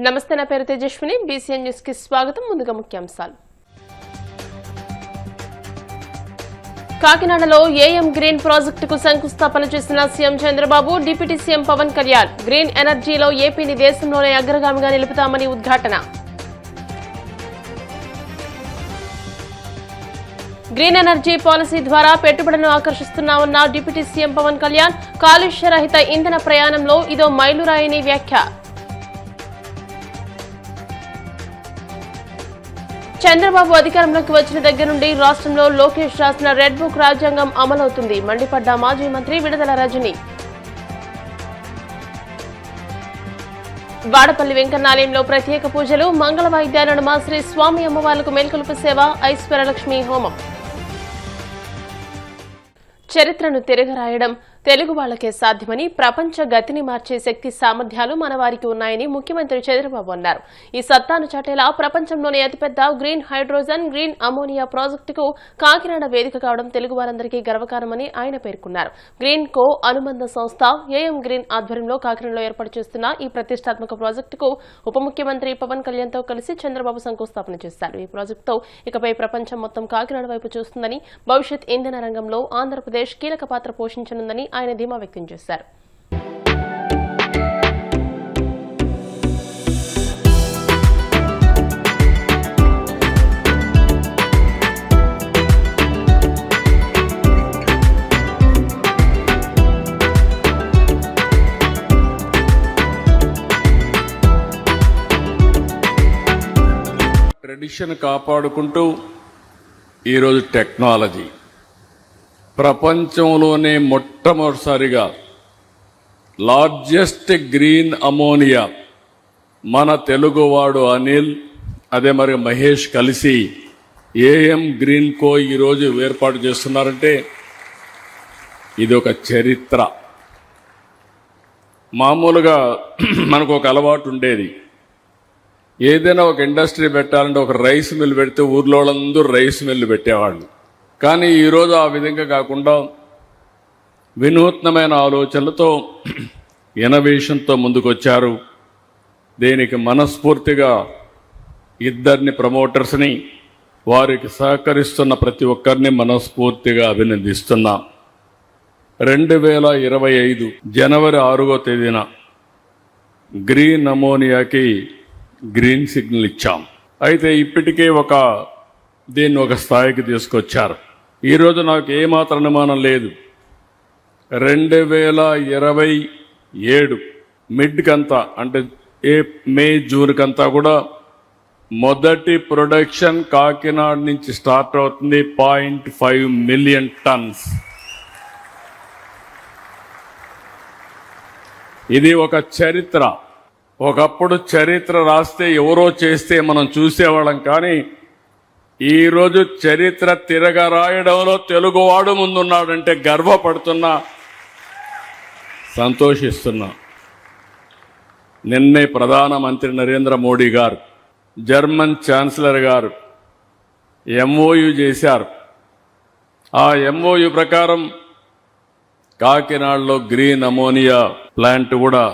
నమస్తే, నా పేరు తేజస్విని. బీసీఎన్ న్యూస్ కి స్వాగతం. ముందుగా ముఖ్యాంశాలు. కాకినాడలో ఏఎం గ్రీన్ ప్రాజెక్టుకు శంకుస్థాపన చేసిన CM Chandrababu, deputy CM Pawan Kalyan. Green ఎనర్జీలో ఏపీని దేశంలోనే అగ్రగామిగా నిలుపుతామని ఉద్ఘాటన. గ్రీన్ ఎనర్జీ పాలసీ ద్వారా పెట్టుబడులను ఆకర్షిస్తున్నామన్న డిప్యూటీ సీఎం పవన్ కళ్యాణ్. కాలుష్య రహిత ఇంధన ప్రయాణంలో ఇదో మైలురాయని వ్యాఖ్య. చంద్రబాబు అధికారంలోకి వచ్చిన దగ్గర నుండి రాష్ట్రంలో లోకేష్ రాసిన రెడ్ బుక్ రాజ్యాంగం అమలవుతుంది. మండిపడ్డ మాజీ మంత్రి విడుదల రజని. వాడపల్లి వెంకన్నాలయంలో ప్రత్యేక పూజలు, మంగళ వాయిద్యాల నడుమ శ్రీ స్వామి అమ్మవార్లకు మేల్కొలుపు సేవ, ఐశ్వర్యలక్ష్మి హోమం. చరిత్రను తిరగరాయడం తెలుగు వాళ్లకే సాధ్యమని, ప్రపంచ గతిని మార్చే శక్తి సామర్థ్యాలు మన వారికి ఉన్నాయని ముఖ్యమంత్రి చంద్రబాబు అన్నారు. ఈ సత్తాను చాటేలా ప్రపంచంలోనే అతిపెద్ద గ్రీన్ హైడ్రోజన్, గ్రీన్ అమోనియా ప్రాజెక్టుకు కాకినాడ వేదిక కావడం తెలుగు వారందరికీ గర్వకారణమని ఆయన పేర్కొన్నారు. గ్రీన్ కో అనుబంధ సంస్థ ఏఎం గ్రీన్ ఆధ్వర్యంలో కాకినాడలో ఏర్పాటు చేస్తున్న ఈ ప్రతిష్టాత్మక ప్రాజెక్టుకు ఉప ముఖ్యమంత్రి పవన్ కళ్యాణ్ తో కలిసి చంద్రబాబు శంకుస్థాపన చేశారు. ఈ ప్రాజెక్టుతో ఇకపై ప్రపంచం మొత్తం కాకినాడ వైపు చూస్తుందని, భవిష్యత్ ఇంధన రంగంలో ఆంధ్రప్రదేశ్ కీలక పాత్ర పోషించనుందని ఆయన ధీమా వ్యక్తం చేశారు. ట్రెడిషన్ కాపాడుకుంటూ ఈరోజు టెక్నాలజీ ప్రపంచంలోనే మొట్టమొదటిసారిగా లార్జెస్ట్ గ్రీన్ అమోనియా మన తెలుగువాడు అనిల్, అదే మరి మహేష్ కలిసి ఏఎం గ్రీన్ కో ఈరోజు ఏర్పాటు చేస్తున్నారంటే ఇది ఒక చరిత్ర. మామూలుగా మనకు ఒక అలవాటు ఉండేది, ఏదైనా ఒక ఇండస్ట్రీ పెట్టాలంటే ఒక రైస్ మిల్ పెడితే ఊర్లో వాళ్ళందరూ రైస్ మిల్ పెట్టేవాళ్ళు. కానీ ఈరోజు ఆ విధంగా కాకుండా వినూత్నమైన ఆలోచనలతో, ఇన్నోవేషన్తో ముందుకొచ్చారు. దీనికి మనస్ఫూర్తిగా ఇద్దరిని ప్రమోటర్స్ని, వారికి సహకరిస్తున్న ప్రతి ఒక్కరిని మనస్ఫూర్తిగా అభినందిస్తున్నాం. 2025 జనవరి 6వ తేదీన గ్రీన్ అమోనియాకి గ్రీన్ సిగ్నల్ ఇచ్చాం. అయితే ఇప్పటికే దీన్ని ఒక స్థాయికి తీసుకొచ్చారు. ఈరోజు నాకు ఏమాత్రం అనుమానం లేదు, 2027 మిడ్ కంతా, అంటే మే జూన్ కంతా కూడా మొదటి ప్రొడక్షన్ కాకినాడ నుంచి స్టార్ట్ అవుతుంది. 0.5 మిలియన్ టన్స్. ఇది ఒక చరిత్ర. ఒకప్పుడు చరిత్ర రాస్తే ఎవరో చేస్తే మనం చూసేవాళ్ళం, కానీ ఈరోజు చరిత్ర తిరగరాయడంలో తెలుగువాడు ముందున్నాడంటే గర్వపడుతున్నా, సంతోషిస్తున్నా. నిన్నే ప్రధానమంత్రి నరేంద్ర మోడీ గారు, జర్మన్ ఛాన్సలర్ గారు ఎంఓయు చేశారు. ఆ ఎంఓయు ప్రకారం కాకినాడలో గ్రీన్ అమోనియా ప్లాంట్ కూడా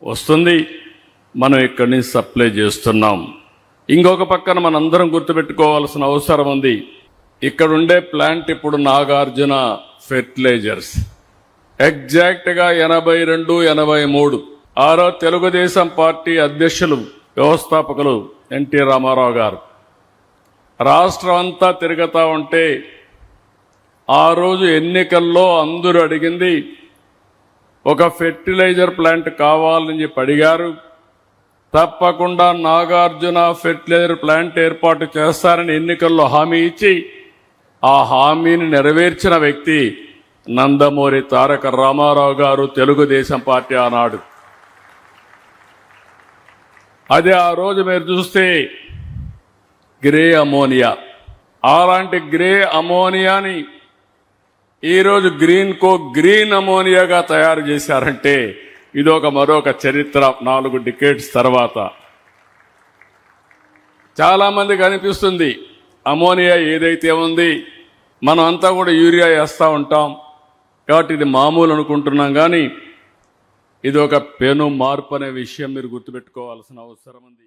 వస్తుంది. మనం ఇక్కడి నుంచి సప్లై చేస్తున్నాం. ఇంకొక పక్కన మనందరం గుర్తుపెట్టుకోవాల్సిన అవసరం ఉంది. ఇక్కడుండే ప్లాంట్ ఇప్పుడు నాగార్జున ఫెర్టిలైజర్స్. ఎగ్జాక్ట్గా 82, 83 ఆరో తెలుగుదేశం పార్టీ అధ్యక్షులు, వ్యవస్థాపకులు ఎన్టీ రామారావు గారు రాష్ట్రం అంతా తిరుగుతూ ఉంటే, ఆ రోజు ఎన్నికల్లో అందరూ అడిగింది ఒక ఫెర్టిలైజర్ ప్లాంట్ కావాలని చెప్పి అడిగారు. తప్పకుండా నాగార్జున ఫెర్టిలైజర్ ప్లాంట్ ఏర్పాటు చేస్తారని ఎన్నికల్లో హామీ ఇచ్చి, ఆ హామీని నెరవేర్చిన వ్యక్తి నందమూరి తారక రామారావు గారు, తెలుగుదేశం పార్టీ ఆనాడు. అదే ఆ రోజు మీరు చూస్తే గ్రే అమోనియా, అలాంటి గ్రే అమోనియాని ఈరోజు గ్రీన్ కో గ్రీన్ అమోనియాగా తయారు చేశారంటే మరొక చరిత్ర. 4 డికేడ్స్ తర్వాత చాలామందికి అనిపిస్తుంది అమోనియా ఏదైతే ఉంది, మనం అంతా కూడా యూరియా వేస్తూ ఉంటాం కాబట్టి ఇది మామూలు అనుకుంటున్నాం. కానీ ఇది ఒక పెను మార్పు అనే విషయం మీరు గుర్తుపెట్టుకోవాల్సిన అవసరం ఉంది.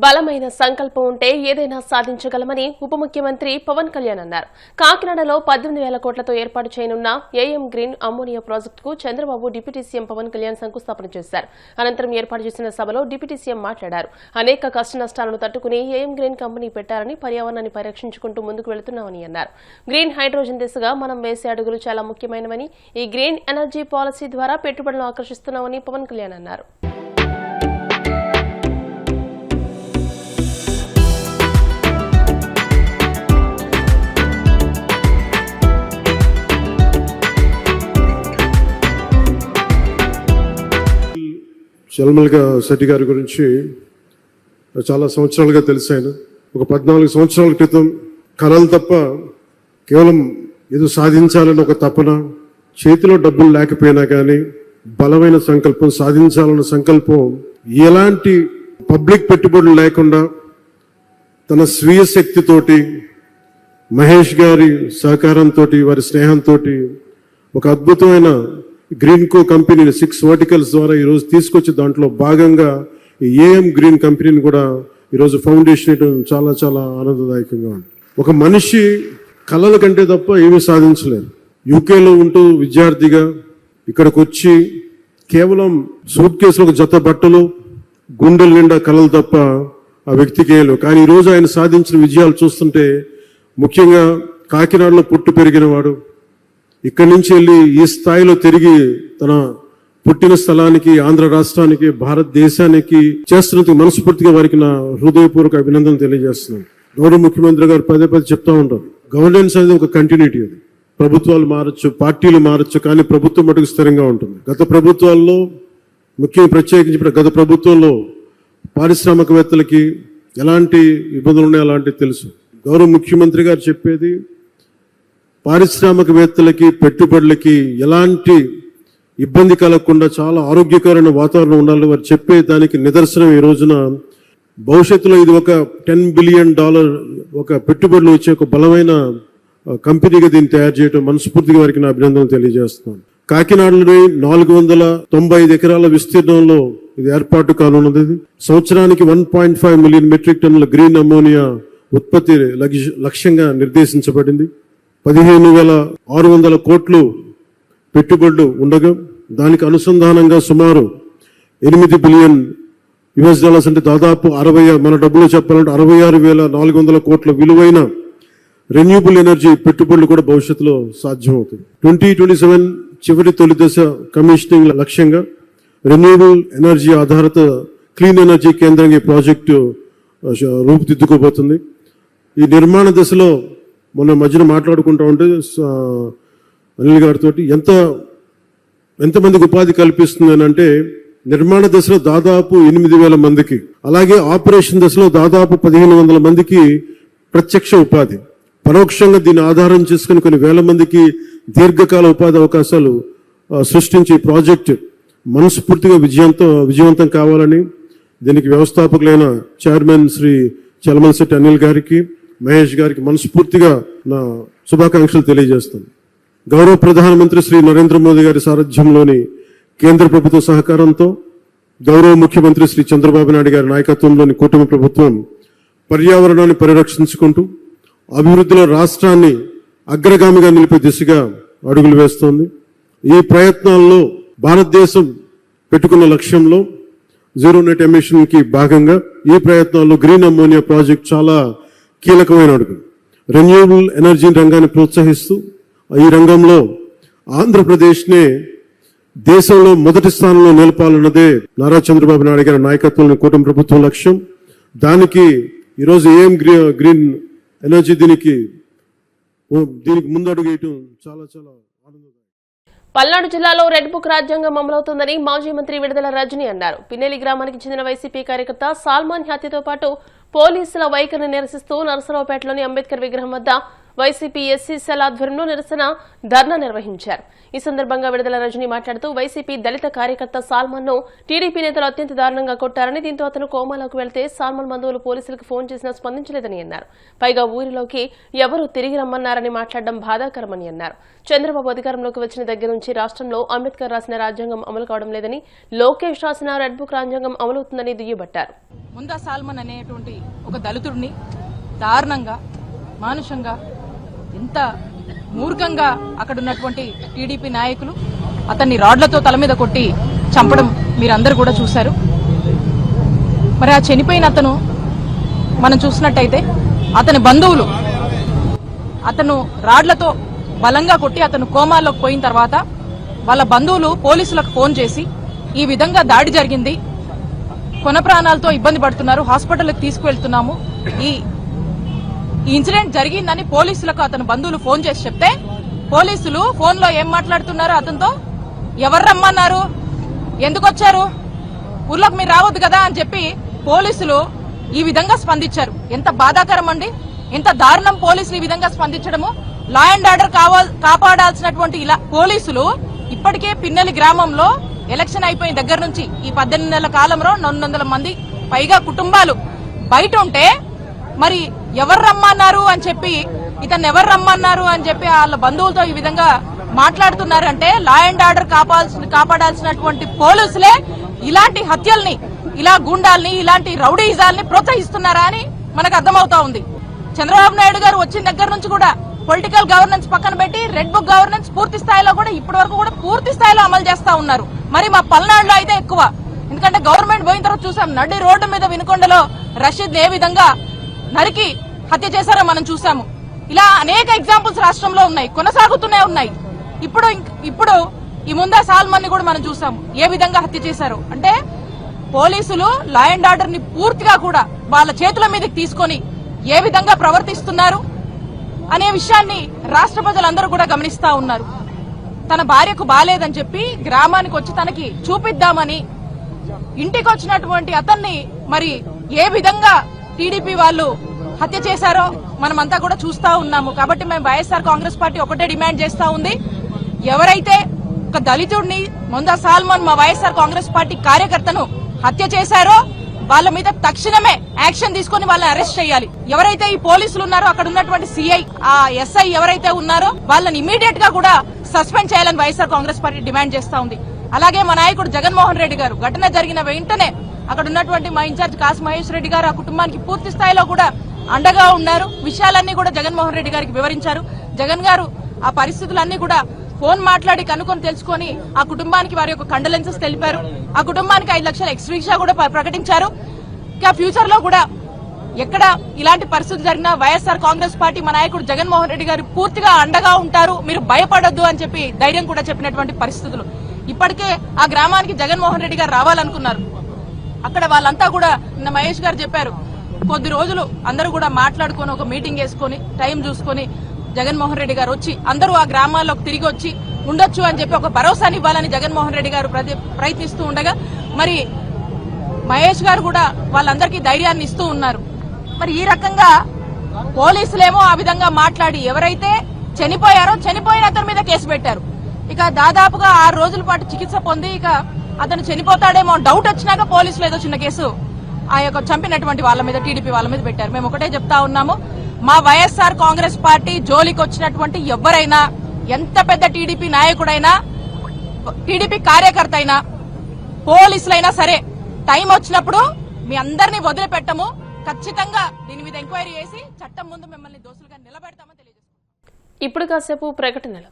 బలమైన సంకల్పం ఉంటే ఏదైనా సాధించగలమని ఉప ముఖ్యమంత్రి పవన్ కళ్యాణ్ అన్నారు. కాకినాడలో 18,000 కోట్లతో ఏర్పాటు చేయనున్న ఏఎం గ్రీన్ అమ్మోనియా ప్రాజెక్టుకు చంద్రబాబు డిప్యూటీ సీఎం పవన్ కళ్యాణ్ శంకుస్థాపన చేశారు. అనంతరం ఏర్పాటు చేసిన సభలో డిప్యూటీ సీఎం మాట్లాడారు. అనేక కష్టనష్టాలను తట్టుకుని ఏఎం గ్రీన్ కంపెనీ పెట్టారని, పర్యావరణాన్ని పరిరక్షించుకుంటూ ముందుకు వెళుతున్నామని అన్నారు. గ్రీన్ హైడ్రోజన్ దిశగా మనం వేసే అడుగులు చాలా ముఖ్యమైనవని, ఈ గ్రీన్ ఎనర్జీ పాలసీ ద్వారా పెట్టుబడులను ఆకర్షిస్తున్నామని పవన్ కళ్యాణ్ అన్నారు. చల్మల్గా శెట్టి గారి గురించి చాలా సంవత్సరాలుగా తెలుసు. ఆయన ఒక 14 సంవత్సరాల క్రితం కలలు తప్ప కేవలం ఏదో సాధించాలని ఒక తపన, చేతిలో డబ్బులు లేకపోయినా కానీ బలమైన సంకల్పం, సాధించాలన్న సంకల్పం, ఎలాంటి పబ్లిక్ పెట్టుబడులు లేకుండా తన స్వీయ శక్తితోటి, మహేష్ గారి సహకారంతో, వారి స్నేహంతో ఒక అద్భుతమైన గ్రీన్ కో కంపెనీని 6 వర్టికల్స్ ద్వారా ఈరోజు తీసుకొచ్చి దాంట్లో భాగంగా ఈ ఏఎం గ్రీన్ కంపెనీని కూడా ఈరోజు ఫౌండేషన్ ఇవ్వడం చాలా చాలా ఆనందదాయకంగా ఉంది. ఒక మనిషి కళల కంటే తప్ప ఏమీ సాధించలేరు. యూకేలో ఉంటూ విద్యార్థిగా ఇక్కడికి వచ్చి కేవలం సూట్ కేసులో ఒక జత బట్టలు, గుండెల నిండా కళలు తప్ప ఆ వ్యక్తికి ఏలు. కానీ ఈరోజు ఆయన సాధించిన విజయాలు చూస్తుంటే, ముఖ్యంగా కాకినాడలో పుట్టి పెరిగిన వాడు, ఇక్కడి నుంచి వెళ్ళి ఈ స్థాయిలో తిరిగి తన పుట్టిన స్థలానికి, ఆంధ్ర రాష్ట్రానికి, భారతదేశానికి చేస్తున్నందుకు మనస్ఫూర్తిగా వారికి నా హృదయపూర్వక అభినందనలు తెలియజేస్తున్నాను. గౌరవ ముఖ్యమంత్రి గారు పదే పదే చెప్తా ఉంటారు, గవర్నెన్స్ అనేది ఒక కంటిన్యూటీ. అది ప్రభుత్వాలు మారచ్చు, పార్టీలు మారచ్చు, కానీ ప్రభుత్వం మటుకు స్థిరంగా ఉంటుంది. గత ప్రభుత్వాల్లో, ముఖ్యంగా ప్రత్యేకించి గత ప్రభుత్వంలో పారిశ్రామికవేత్తలకి ఎలాంటి ఇబ్బందులు ఉన్నాయో అలాంటివి తెలుసు. గౌరవ ముఖ్యమంత్రి గారు చెప్పేది, పారిశ్రామికవేత్తలకి, పెట్టుబడులకి ఎలాంటి ఇబ్బంది కలగకుండా చాలా ఆరోగ్యకరమైన వాతావరణం ఉండాలని వారు చెప్పే దానికి నిదర్శనం ఈ రోజున భవిష్యత్తులో ఇది ఒక $10 బిలియన్ ఒక పెట్టుబడులు వచ్చే ఒక బలమైన కంపెనీగా దీన్ని తయారు చేయడం మనస్ఫూర్తిగా వారికి నా అభినందనలు తెలియజేస్తున్నాను. కాకినాడలోని 495 ఎకరాల విస్తీర్ణంలో ఇది ఏర్పాటు కానున్నది. సంవత్సరానికి 1.5 మిలియన్ మెట్రిక్ టన్నుల గ్రీన్ అమ్మోనియా ఉత్పత్తి లక్ష్యంగా నిర్దేశించబడింది. 15,600 కోట్లు పెట్టుబడులు ఉండగా దానికి అనుసంధానంగా సుమారు $8 బిలియన్ అంటే దాదాపు 60, మన డబ్బులు చెప్పాలంటే 66,400 కోట్ల విలువైన రెన్యూబుల్ ఎనర్జీ పెట్టుబడులు కూడా భవిష్యత్తులో సాధ్యమవుతుంది. 2027 చివరి తొలి దశ కమిషనింగ్ లక్ష్యంగా రెన్యూబుల్ ఎనర్జీ ఆధారిత క్లీన్ ఎనర్జీ కేంద్రంగా ఈ ప్రాజెక్టు రూపుదిద్దుకోబోతుంది. ఈ నిర్మాణ దశలో మొన్న మధ్యన మాట్లాడుకుంటూ ఉంటే అనిల్ గారితో ఎంతమందికి ఉపాధి కల్పిస్తుంది అని అంటే, నిర్మాణ దశలో దాదాపు 8,000 మందికి, అలాగే ఆపరేషన్ దశలో దాదాపు 1,500 మందికి ప్రత్యక్ష ఉపాధి, పరోక్షంగా దీన్ని ఆధారం చేసుకుని కొన్ని వేల మందికి దీర్ఘకాల ఉపాధి అవకాశాలు సృష్టించే ప్రాజెక్ట్ మనస్ఫూర్తిగా విజయవంతం కావాలని దీనికి వ్యవస్థాపకులైన చైర్మన్ శ్రీ చలమలశెట్టి అనిల్ గారికి, మహేష్ గారికి మనస్ఫూర్తిగా నా శుభాకాంక్షలు తెలియజేస్తాను. గౌరవ ప్రధానమంత్రి శ్రీ నరేంద్ర మోదీ గారి సారథ్యంలోని కేంద్ర ప్రభుత్వ సహకారంతో గౌరవ ముఖ్యమంత్రి శ్రీ చంద్రబాబు నాయుడు గారి నాయకత్వంలోని కూటమి ప్రభుత్వం పర్యావరణాన్ని పరిరక్షించుకుంటూ అభివృద్ధిలో రాష్ట్రాన్ని అగ్రగామిగా నిలిపే దిశగా అడుగులు వేస్తోంది. ఈ ప్రయత్నాల్లో భారతదేశం పెట్టుకున్న లక్ష్యంలో జీరో నెట్ ఎమిషన్ కి భాగంగా ఈ ప్రయత్నాల్లో గ్రీన్ అమ్మోనియా ప్రాజెక్ట్ చాలా కీలకమైన అడుగు. రెన్యూబుల్ ఎనర్జీ రంగాన్ని ప్రోత్సహిస్తూ ఈ రంగంలో ఆంధ్రప్రదేశ్నే దేశంలో మొదటి స్థానంలో నిలపాలన్నదే నారా చంద్రబాబు నాయుడు గారి నాయకత్వంలో కూటమి ప్రభుత్వం లక్ష్యం. దానికి ఈరోజు ఏం గ్రీన్ ఎనర్జీ దీనికి ముందడుగు వేయటం చాలా చాలా ఆనందంగా. పల్నాడు జిల్లాలో రెడ్ బుక్ రాజ్యాంగం అమలవుతుందని మాజీ మంత్రి విడుదల రజని అన్నారు. పిన్నెలి గ్రామానికి చెందిన వైసీపీ కార్యకర్త సాల్మాన్ హత్యతో పాటు పోలీసుల వైఖరిని నిరసిస్తూ నరసరావుపేటలోని అంబేద్కర్ విగ్రహం వద్ద వైసీపీ ఎస్సీ సెల్ ఆధ్వర్యంలో నిరసన ధర్నా నిర్వహించారు. ఈ సందర్భంగా విడుదల రజని మాట్లాడుతూ వైసీపీ దళిత కార్యకర్త సాల్మన్ ను టీడీపీ నేతలు అత్యంత దారుణంగా కొట్టారని, దీంతో అతను కోమాలోకి వెళ్తే సాల్మన్ బంధువులు పోలీసులకు ఫోన్ చేసినా స్పందించలేదని అన్నారు. పైగా ఊరిలోకి ఎవరు తిరిగి రమ్మన్నారని మాట్లాడడం బాధాకరమని అన్నారు. చంద్రబాబు అధికారంలోకి వచ్చిన దగ్గర నుంచి రాష్ట్రంలో అంబేద్కర్ రాసిన రాజ్యాంగం అమలు కావడం లేదని, లోకేష్ రాసిన రెడ్ బుక్ రాజ్యాంగం అమలవుతుందని దుయ్యబట్టారు. ముందా సాల్మన్ అనేటువంటి ఒక దళితుడిని దారుణంగా, మానుషంగా, ఎంత మూర్ఖంగా అక్కడ ఉన్నటువంటి టీడీపీ నాయకులు అతన్ని రాడ్లతో తల మీద కొట్టి చంపడం మీరందరూ కూడా చూశారు. మరి ఆ చనిపోయిన అతను మనం చూసినట్టయితే అతని బంధువులు అతను రాడ్లతో బలంగా కొట్టి అతను కోమాలోకి పోయిన తర్వాత వాళ్ళ బంధువులు పోలీసులకు ఫోన్ చేసి ఈ విధంగా దాడి జరిగింది, కొన ప్రాణాలతో ఇబ్బంది పడుతున్నారు, హాస్పిటల్కి తీసుకువెళ్తున్నాము, ఈ ఇన్సిడెంట్ జరిగిందని పోలీసులకు అతని బంధువులు ఫోన్ చేసి చెప్తే పోలీసులు ఫోన్ లో ఏం మాట్లాడుతున్నారు, అతనితో ఎవరు రమ్మన్నారు, ఎందుకు వచ్చారు, ఊర్లోకి మీరు రావద్దు కదా అని చెప్పి పోలీసులు ఈ విధంగా స్పందించారు. ఎంత బాధాకరం అండి, ఎంత దారుణం పోలీసులు ఈ విధంగా స్పందించడము. లా అండ్ ఆర్డర్ కాపాడాల్సినటువంటి ఇలా పోలీసులు ఇప్పటికే పిన్నెలి గ్రామంలో ఎలక్షన్ అయిపోయిన దగ్గర నుంచి ఈ 18 నెలల కాలంలో 200 మంది పైగా కుటుంబాలు బయట ఉంటే మరి ఎవరు రమ్మన్నారు అని చెప్పి, ఇతను ఎవరు రమ్మన్నారు అని చెప్పి వాళ్ళ బంధువులతో ఈ విధంగా మాట్లాడుతున్నారంటే లా అండ్ ఆర్డర్ కాపాడాల్సినటువంటి పోలీసులే ఇలాంటి హత్యల్ని, ఇలా గూండాల్ని, ఇలాంటి రౌడీజాల్ని ప్రోత్సహిస్తున్నారా అని మనకు అర్థమవుతా ఉంది. చంద్రబాబు నాయుడు గారు వచ్చిన దగ్గర నుంచి కూడా పొలిటికల్ గవర్నెన్స్ పక్కన పెట్టి రెడ్ బుక్ గవర్నెన్స్ పూర్తి స్థాయిలో కూడా ఇప్పటి వరకు కూడా పూర్తి స్థాయిలో అమలు చేస్తా ఉన్నారు. మరి మా పల్నాడులో అయితే ఎక్కువ, ఎందుకంటే గవర్నమెంట్ పోయిన తర్వాత చూసాం నడి రోడ్డు మీద వినుకొండలో రషీద్ ఏ విధంగా నరికి హత్య చేశారో మనం చూసాము. ఇలా అనేక ఎగ్జాంపుల్స్ రాష్ట్రంలో ఉన్నాయి, కొనసాగుతూనే ఉన్నాయి. ఇప్పుడు ఈ ముందా సాల్మన్ ని కూడా మనం చూసాము ఏ విధంగా హత్య చేశారు. అంటే పోలీసులు లా అండ్ ఆర్డర్ ని పూర్తిగా కూడా వాళ్ళ చేతుల మీదకి తీసుకొని ఏ విధంగా ప్రవర్తిస్తున్నారు అనే విషయాన్ని రాష్ట్ర ప్రజలందరూ కూడా గమనిస్తా ఉన్నారు. తన భార్యకు బాలేదని చెప్పి గ్రామానికి వచ్చి తనకి చూపిద్దామని ఇంటికి వచ్చినటువంటి అతన్ని మరి ఏ విధంగా టీడీపీ వాళ్ళు హత్య చేశారో మనమంతా కూడా చూస్తా ఉన్నాము. కాబట్టి మేము వైఎస్ఆర్ కాంగ్రెస్ పార్టీ ఒకటే డిమాండ్ చేస్తా ఉంది, ఎవరైతే ఒక దళితుడిని ముందా సాల్మన్ మా వైఎస్ఆర్ కాంగ్రెస్ పార్టీ కార్యకర్తను హత్య చేశారో వాళ్ళ మీద తక్షణమే యాక్షన్ తీసుకుని వాళ్ళని అరెస్ట్ చేయాలి. ఎవరైతే ఈ పోలీసులు ఉన్నారో అక్కడ ఉన్నటువంటి సిఐ, ఆ ఎస్ఐ ఎవరైతే ఉన్నారో వాళ్ళని ఇమీడియట్ గా కూడా సస్పెండ్ చేయాలని వైఎస్ఆర్ కాంగ్రెస్ పార్టీ డిమాండ్ చేస్తా ఉంది. అలాగే మా నాయకుడు జగన్మోహన్ రెడ్డి గారు ఘటన జరిగిన వెంటనే అక్కడ ఉన్నటువంటి మా ఇన్ఛార్జ్ కాసు మహేష్ రెడ్డి గారు ఆ కుటుంబానికి పూర్తి స్థాయిలో కూడా అండగా ఉన్నారు. విషయాలన్నీ కూడా జగన్మోహన్ రెడ్డి గారికి వివరించారు. జగన్ గారు ఆ పరిస్థితులన్నీ కూడా ఫోన్ మాట్లాడి కనుక్కొని తెలుసుకొని ఆ కుటుంబానికి వారి యొక్క కండోలెన్సెస్ తెలిపారు. ఆ కుటుంబానికి 5 లక్షల ఎక్స్గ్రేషియా కూడా ప్రకటించారు. ఇంకా ఫ్యూచర్ లో కూడా ఎక్కడ ఇలాంటి పరిస్థితి జరిగినా వైఎస్ఆర్ కాంగ్రెస్ పార్టీ మా నాయకుడు జగన్మోహన్ రెడ్డి గారు పూర్తిగా అండగా ఉంటారు, మీరు భయపడొద్దు అని చెప్పి ధైర్యం కూడా చెప్పినటువంటి పరిస్థితులు. ఇప్పటికే ఆ గ్రామానికి జగన్మోహన్ రెడ్డి గారు రావాలనుకున్నారు. అక్కడ వాళ్ళంతా కూడా నిన్న మహేష్ గారు చెప్పారు, కొద్ది రోజులు అందరూ కూడా మాట్లాడుకొని ఒక మీటింగ్ వేసుకొని టైం చూసుకొని జగన్మోహన్ రెడ్డి గారు వచ్చి అందరూ ఆ గ్రామాల్లోకి తిరిగి వచ్చి ఉండొచ్చు అని చెప్పి ఒక భరోసాని ఇవ్వాలని జగన్మోహన్ రెడ్డి గారు ప్రయత్నిస్తూ ఉండగా మరి మహేష్ గారు కూడా వాళ్ళందరికీ ధైర్యాన్ని ఇస్తూ ఉన్నారు. మరి ఈ రకంగా పోలీసులేమో ఆ విధంగా మాట్లాడి ఎవరైతే చనిపోయారో చనిపోయిన అతని మీద కేసు పెట్టారు. ఇక దాదాపుగా 6 రోజుల పాటు చికిత్స పొంది ఇక అతను చనిపోతాడేమో డౌట్ వచ్చినాక పోలీసులు ఏదో చిన్న కేసు ఆ యొక్క చంపినటువంటి వాళ్ళ మీద, టీడీపీ వాళ్ళ మీద పెట్టారు. మేము ఒకటే చెప్తా ఉన్నాము, మా వైఎస్ఆర్ కాంగ్రెస్ పార్టీ జోలికి వచ్చినటువంటి ఎవరైనా, ఎంత పెద్ద టీడీపీ నాయకుడైనా, టీడీపీ కార్యకర్త అయినా, పోలీసులైనా సరే టైం వచ్చినప్పుడు మీ అందరినీ వదిలిపెట్టము. ఖచ్చితంగా దీని మీద ఎంక్వైరీ చేసి చట్టం ముందు మిమ్మల్ని దోషులుగా నిలబెడతామని తెలియజేస్తాం. ఇప్పుడు కాసేపు ప్రకటనలు.